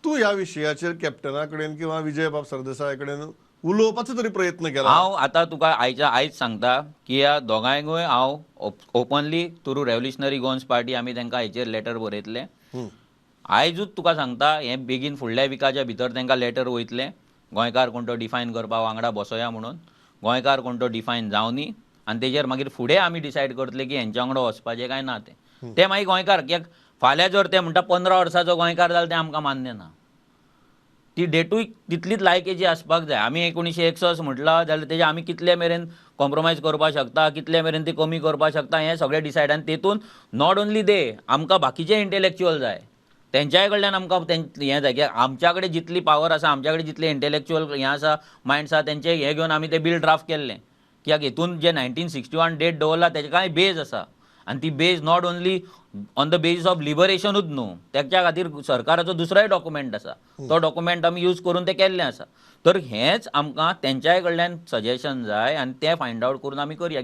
तूं ह्या विशयाचेर कॅप्टना कडेन किंवा विजय बाब सरदेसाय कडेन उलोवपाचो तरी प्रयत्न केला? हांव आतां तुका आयज सांगता की ह्या दोगांयकूय हांव openly through revolutionary Goans party आमी तांकां हेचेर लेटर बरयतले. आयजूच तुका सांगता हें बेगीन फुडल्या विकाच्या भितर तांकां लेटर वयतलें गोंयकार कोण तो डिफायन करपा वांगडा बसोया म्हणून. गोंयकार कोण तो डिफायन जावनी आनी तेजेर मागीर फुडें आमी डिसायड करतले की हेंच्या वांगडा वचपाचें काय ना तें. ते मागीर गोंयकार कित्याक फाल्यां जर ते म्हणटा 15 वर्साचो गोंयकार जालो तें आमकां मान्य ना. ती डेटूय तितलीच लायकेची आसपाक जाय. आमी 1961 म्हटलां जाल्यार तेजे आमी कितले मेरेन कॉम्प्रोमायज करपाक शकता, कितले मेरेन ती कमी करपाक शकता हें सगळें डिसायड. आनी तेतून नॉट ओन्ली दे आमकां बाकीचे इंटेलॅक्च्युअल जाय. तेंच्याय कडल्यान आमकां हें जाय की आमच्या कडेन जितली पावर आसा, आमच्या कडेन जितले इंटेलॅक्च्युअल हें आसा, मायंड्स आसा, तेंचे हें घेवन आमी तें बील ड्राफ्ट केल्लें. कित्याक हितून जे 1961 डेट दवरला तेजे कांय बेज आसा. आनी ती बेज not only on the basis of लिबरेशनूच न्हू, तेच्या खातीर सरकाराचो दुसरोय डॉक्युमेंट आसा. तो डॉक्युमेंट आमी यूज करून तें केल्लें आसा. तर हेंच आमकां तेंच्याय कडल्यान सजेशन जाय आनी तें फायंड आवट करून आमी करया.